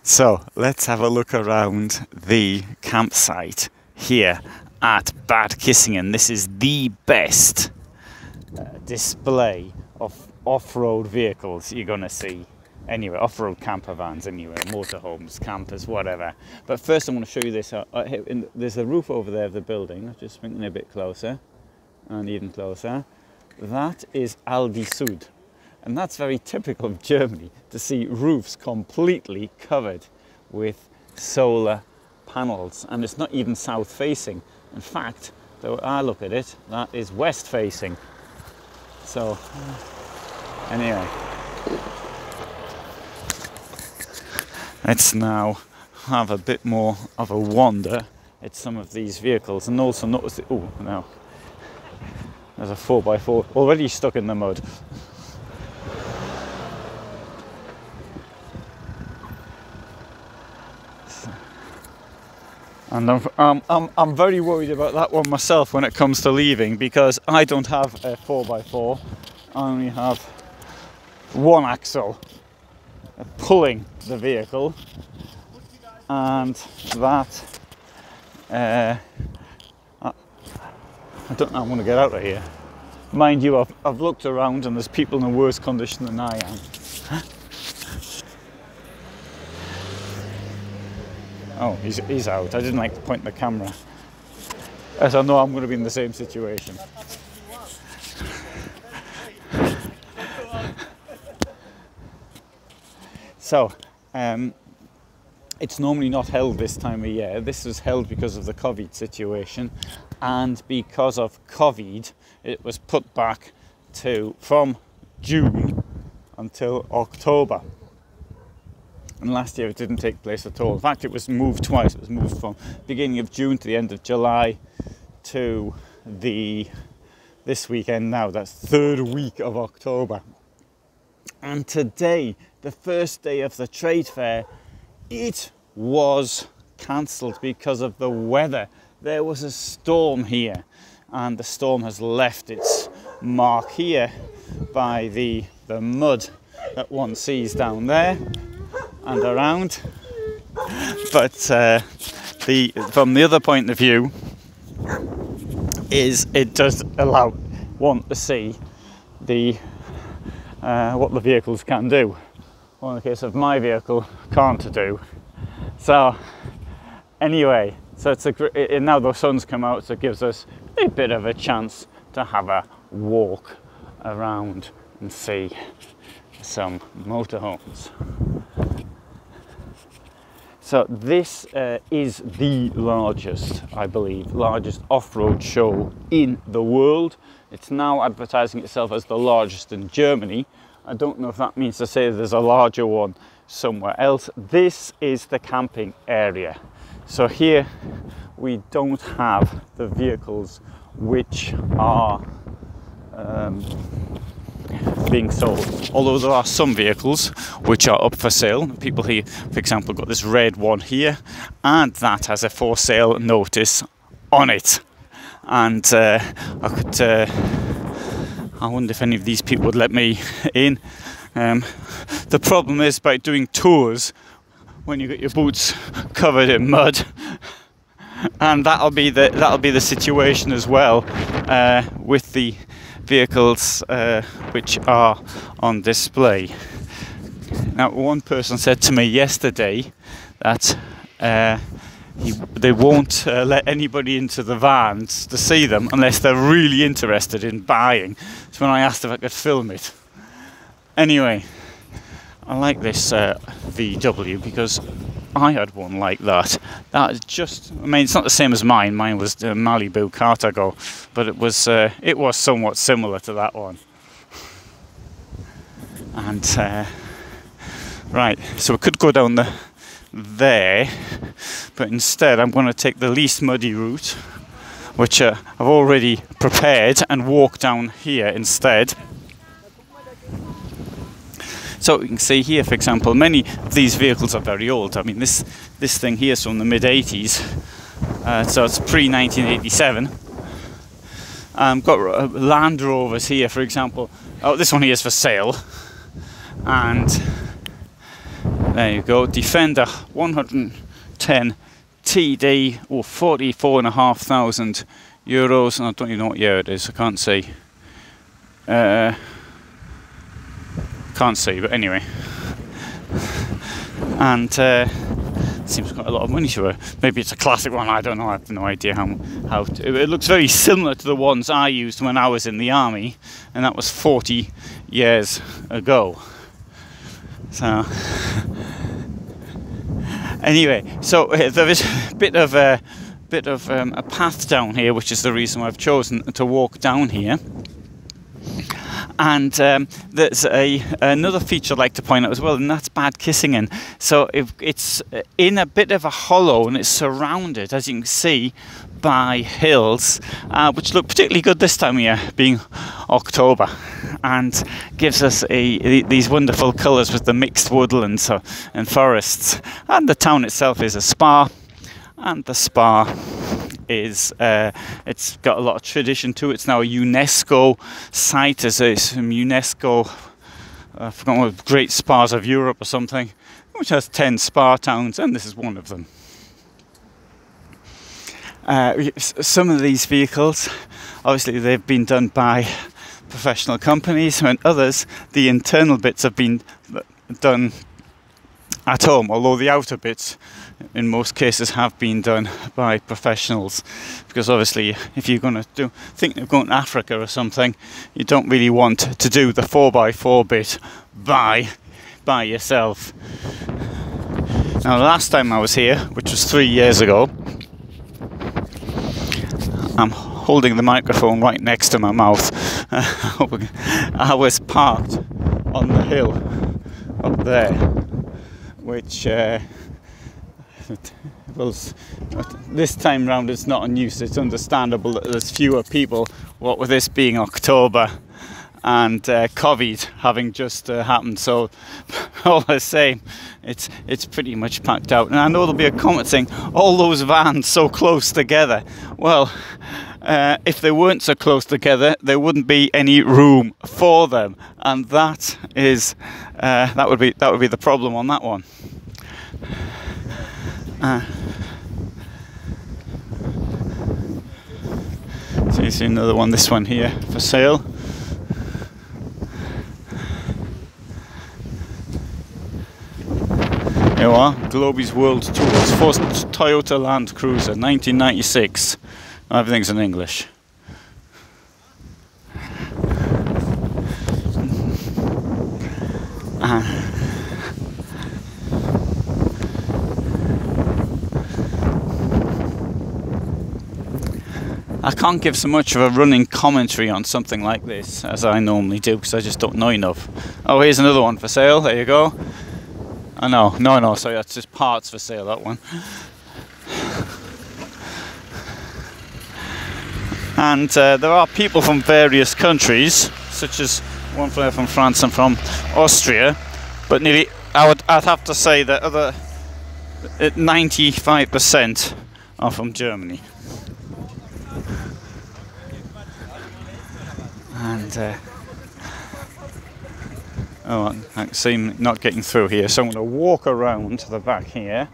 So let's have a look around the campsite here at Bad Kissingen. This is the best display of off-road vehicles you're going to see anywhere. Off-road camper vans anywhere, motorhomes, campers, whatever. But first I want to show you this. There's a roof over there of the building. I'm just bringing it a bit closer and even closer. That is Aldi Süd. And that's very typical of Germany, to see roofs completely covered with solar panels. And it's not even south facing. In fact, though I look at it, that is west facing. So, anyway, let's now have a bit more of a wander at some of these vehicles and also notice that, oh, now there's a 4x4 already stuck in the mud. And I'm very worried about that one myself when it comes to leaving, because I don't have a 4x4. I only have one axle pulling the vehicle, and that I don't know. I want to get out of here. Mind you, I've looked around and there's people in a worse condition than I am. Oh, he's out. I didn't like to point the camera, as I know I'm going to be in the same situation. So, it's normally not held this time of year. This is held because of the COVID situation, and because of COVID, it was put back from June until October. And last year it didn't take place at all. In fact, it was moved twice. It was moved from beginning of June to the end of July to this weekend now. That's third week of October. And today, the first day of the trade fair, it was cancelled because of the weather. There was a storm here, and the storm has left its mark here by the mud that one sees down there and around. But from the other point of view, is it does allow one to see what the vehicles can do. Well, in the case of my vehicle, can't do. So anyway, so now the sun's come out, so it gives us a bit of a chance to have a walk around and see some motorhomes. So this is the largest, I believe, largest off-road show in the world. It's now advertising itself as the largest in Germany. I don't know if that means to say there's a larger one somewhere else. This is the camping area. So here we don't have the vehicles which are being sold, although there are some vehicles which are up for sale. People here, for example, got this red one here, and that has a for sale notice on it. And I wonder if any of these people would let me in. The problem is about doing tours when you get your boots covered in mud, and that'll be the situation as well with the vehicles which are on display. Now, one person said to me yesterday that they won't let anybody into the vans to see them unless they're really interested in buying. So when I asked if I could film it. Anyway, I like this VW because I had one like that. That is just, I mean, it's not the same as mine. Mine was the Malibu Cartago, but it was somewhat similar to that one. And right, so we could go down there, but instead I'm going to take the least muddy route, which I've already prepared, and walk down here instead. So you can see here, for example, many of these vehicles are very old. I mean, this thing here is from the mid-80s, so it's pre-1987. Got Land Rovers here, for example. Oh, this one here is for sale, and There you go, Defender 110 TD, or 44,500 euros, and I don't even know what year it is, I can't see. Can't see, but anyway. And seems quite a lot of money to her. Maybe it's a classic one, I don't know, I have no idea it looks very similar to the ones I used when I was in the army, and that was 40 years ago. So anyway, so there is a bit of a path down here, which is the reason why I've chosen to walk down here. And there's another feature I'd like to point out as well, and that's Bad Kissingen. So it's in a bit of a hollow, and it's surrounded, as you can see, by hills, which look particularly good this time of year, being October, and gives us these wonderful colours with the mixed woodlands and forests. And the town itself is a spa, and the spa is it's got a lot of tradition to it. It's now a UNESCO site. There's some UNESCO, I forgot what, Great Spas of Europe or something, which has 10 spa towns, and this is one of them. Some of these vehicles, obviously they've been done by professional companies, and others, the internal bits have been done at home, although the outer bits in most cases have been done by professionals, because obviously if you're going to think of going to Africa or something, you don't really want to do the 4x4 bit by yourself. Now, the last time I was here, which was 3 years ago, I'm holding the microphone right next to my mouth. I was parked on the hill up there, which well, this time round it's not in use. It's understandable that there's fewer people, what with this being October and COVID having just happened. So all the same, it's pretty much packed out. And I know there'll be a comment saying, all those vans so close together. Well, if they weren't so close together, there wouldn't be any room for them, and that is that would be the problem on that one. So you see another one, this one here for sale. Here we are, Globy's World Tours, first Toyota Land Cruiser, 1996. Everything's in English. I can't give so much of a running commentary on something like this as I normally do, because I just don't know enough. Oh, here's another one for sale, there you go. Oh no, sorry, that's just parts for sale, that one. And there are people from various countries, such as one player from France and from Austria, but nearly, I'd have to say that 95% are from Germany. And oh, I seem not getting through here, so I'm going to walk around to the back here.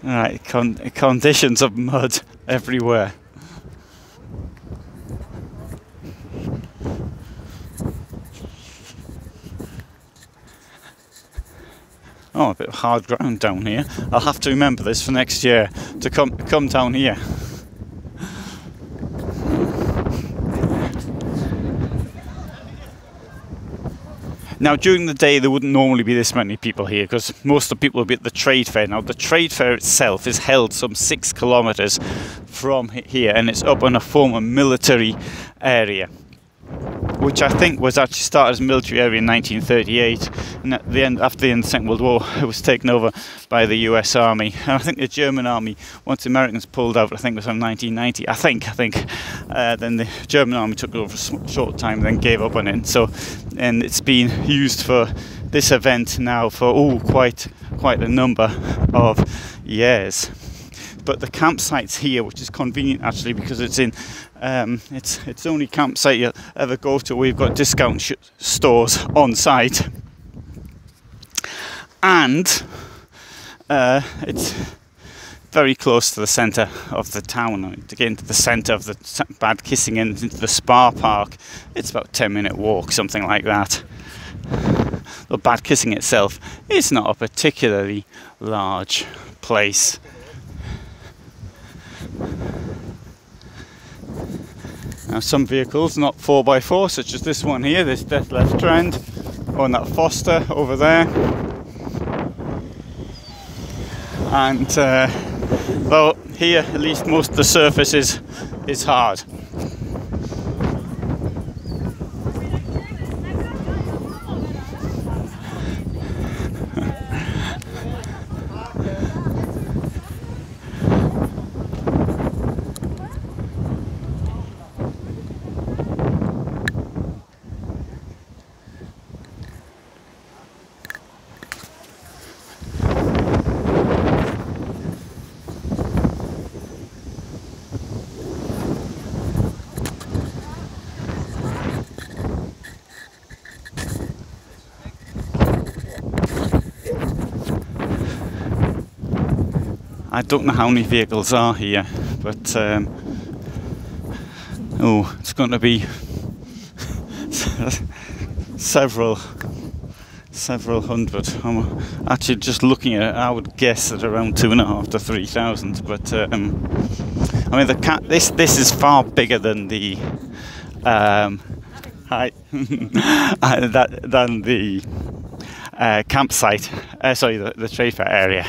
Right, conditions of mud everywhere. Oh, a bit of hard ground down here. I'll have to remember this for next year, to come down here. Now, during the day, there wouldn't normally be this many people here, because most of the people would be at the trade fair. Now, the trade fair itself is held some 6 kilometres from here, and it's up on a former military area. which I think was actually started as a military area in 1938, and at the end, after the end of the Second World War, it was taken over by the US Army. And I think the German Army, once the Americans pulled out, I think it was in 1990, I think, then the German Army took it over for a short time, then gave up on it. So, and it's been used for this event now for quite a number of years. But the campsite's here, which is convenient actually, because it's in it's the only campsite you'll ever go to where you've got discount stores on site, and it's very close to the centre of the town. To get into the centre of the Bad Kissingen, into the Spa Park, it's about a 10-minute walk, something like that. The Bad Kissingen itself is not a particularly large place. Now, some vehicles, not 4x4, such as this one here, this Death Left Trend, or that Foster over there. And though here, at least most of the surface is hard. I don't know how many vehicles are here, but it's going to be several hundred. I'm actually just looking at it. I would guess at around 2,500 to 3,000. But I mean, this is far bigger than the than the campsite. Sorry, the trade fair area.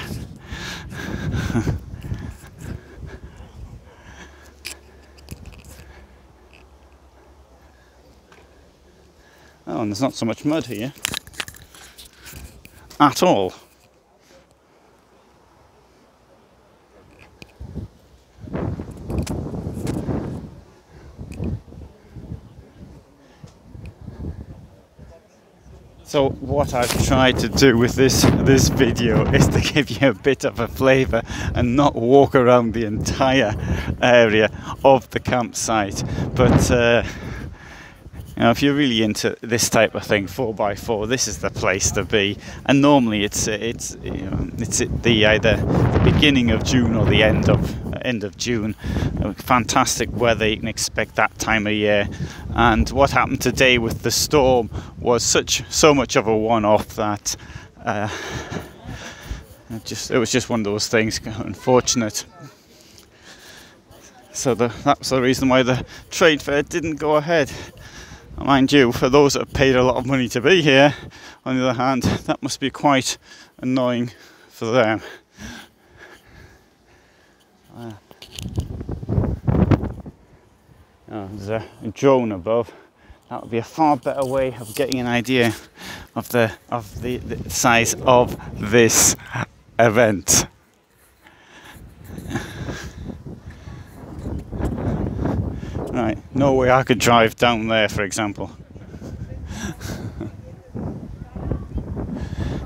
Oh, and there's not so much mud here at all. So what I've tried to do with this video is to give you a bit of a flavour and not walk around the entire area of the campsite. But you know, if you're really into this type of thing, 4x4, this is the place to be. And normally it's either the beginning of June or the end of June. Fantastic weather, you can expect that time of year. And what happened today with the storm was so much of a one-off that it was just one of those things, unfortunate. So that's the reason why the trade fair didn't go ahead. Mind you, for those that have paid a lot of money to be here, on the other hand, that must be quite annoying for them. There's a drone above. That would be a far better way of getting an idea of the size of this event. Right, no way I could drive down there, for example.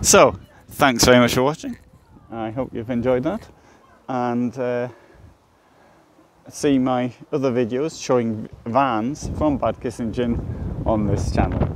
So, thanks very much for watching. I hope you've enjoyed that. And see my other videos showing vans from Bad Kissingen on this channel.